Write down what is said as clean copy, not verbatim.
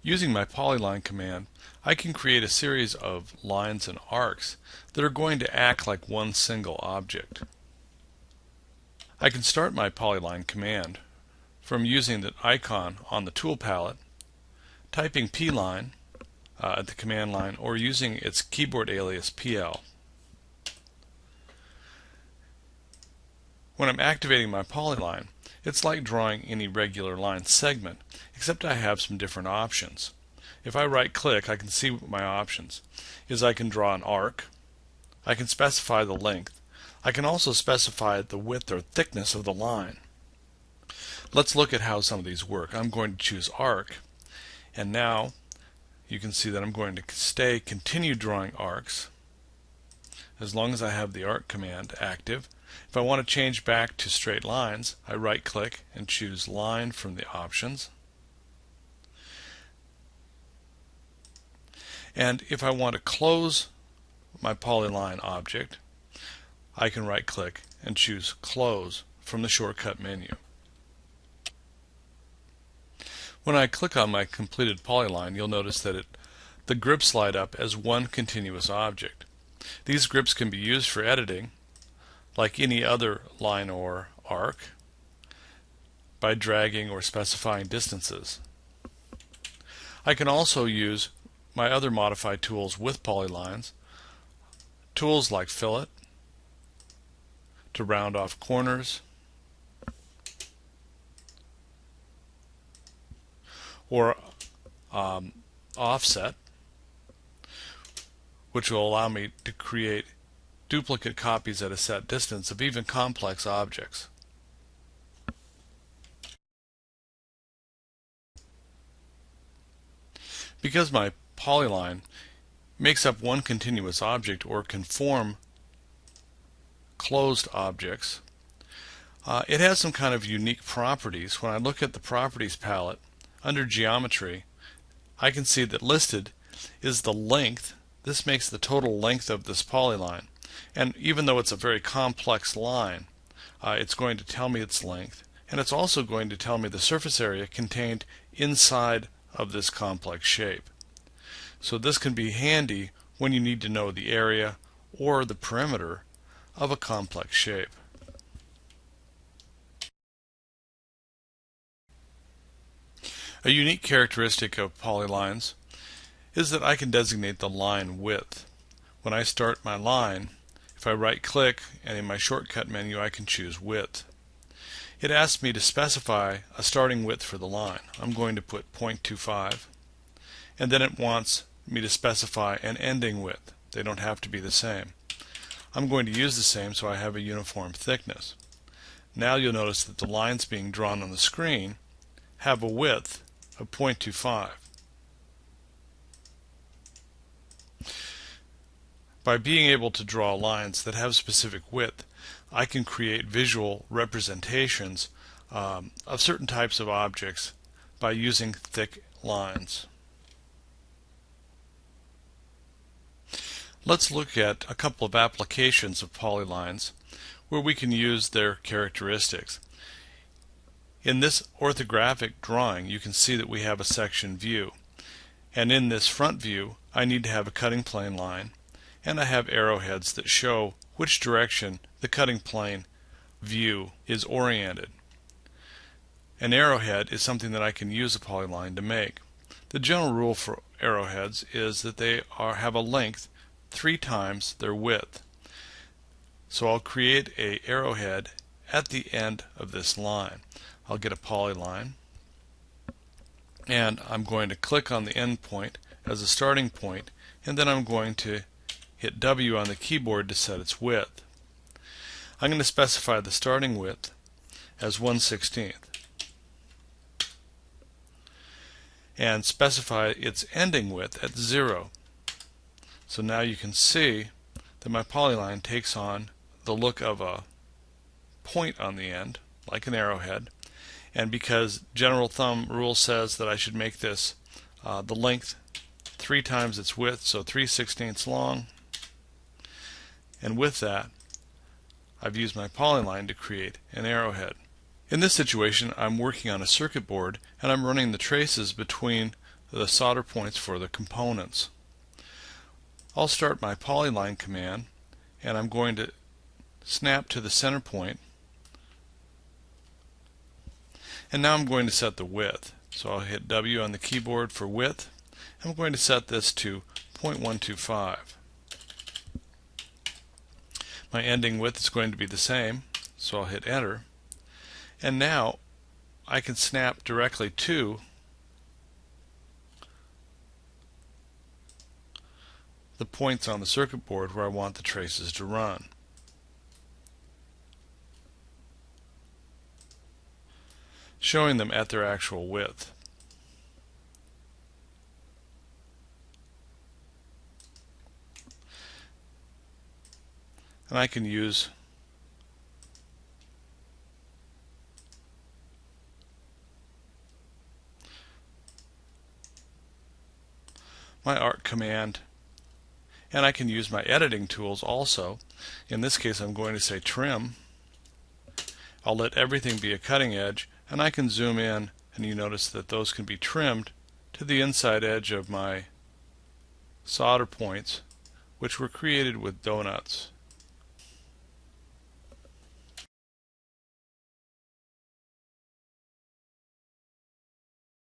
Using my polyline command, I can create a series of lines and arcs that are going to act like one single object. I can start my polyline command from using the icon on the tool palette, typing pline at the command line, or using its keyboard alias PL. When I'm activating my polyline, it's like drawing any regular line segment, except I have some different options. If I right click, I can see what my options is. I can draw an arc, I can specify the length, I can also specify the width or thickness of the line. Let's look at how some of these work. I'm going to choose arc, and now you can see that I'm going to continue drawing arcs as long as I have the arc command active. If I want to change back to straight lines, I right click and choose line from the options. And if I want to close my polyline object, I can right click and choose close from the shortcut menu. When I click on my completed polyline, you'll notice that the grips light up as one continuous object. These grips can be used for editing like any other line or arc by dragging or specifying distances. I can also use my other modified tools with polylines, tools like fillet to round off corners, or offset, which will allow me to create duplicate copies at a set distance of even complex objects. Because my polyline makes up one continuous object or can form closed objects, it has some kind of unique properties. When I look at the properties palette under geometry, I can see that listed is the length. This makes the total length of this polyline, and even though it's a very complex line, it's going to tell me its length, and it's also going to tell me the surface area contained inside of this complex shape. So this can be handy when you need to know the area or the perimeter of a complex shape. A unique characteristic of polylines is that I can designate the line width. When I start my line, if I right click and in my shortcut menu I can choose width. It asks me to specify a starting width for the line. I'm going to put 0.25, and then it wants me to specify an ending width. They don't have to be the same. I'm going to use the same so I have a uniform thickness. Now you'll notice that the lines being drawn on the screen have a width of 0.25. By being able to draw lines that have specific width, I can create visual representations of certain types of objects by using thick lines. Let's look at a couple of applications of polylines where we can use their characteristics. In this orthographic drawing, you can see that we have a section view, and in this front view I need to have a cutting plane line, and I have arrowheads that show which direction the cutting plane view is oriented. An arrowhead is something that I can use a polyline to make. The general rule for arrowheads is that they have a length 3 times their width. So I'll create an arrowhead at the end of this line. I'll get a polyline, and I'm going to click on the end point as a starting point, and then I'm going to hit W on the keyboard to set its width. I'm going to specify the starting width as 1/16 and specify its ending width at 0. So now you can see that my polyline takes on the look of a point on the end, like an arrowhead, and because general thumb rule says that I should make this the length 3 times its width, so 3/16 long, and with that I've used my polyline to create an arrowhead. In this situation I'm working on a circuit board and I'm running the traces between the solder points for the components. I'll start my polyline command, and I'm going to snap to the center point, and now I'm going to set the width. So I'll hit W on the keyboard for width. I'm going to set this to 0.125. My ending width is going to be the same, so I'll hit enter, and now I can snap directly to the points on the circuit board where I want the traces to run. Showing them at their actual width. And I can use my arc command, and I can use my editing tools also. In this case, I'm going to say trim. I'll let everything be a cutting edge, and I can zoom in, and you notice that those can be trimmed to the inside edge of my solder points, which were created with donuts.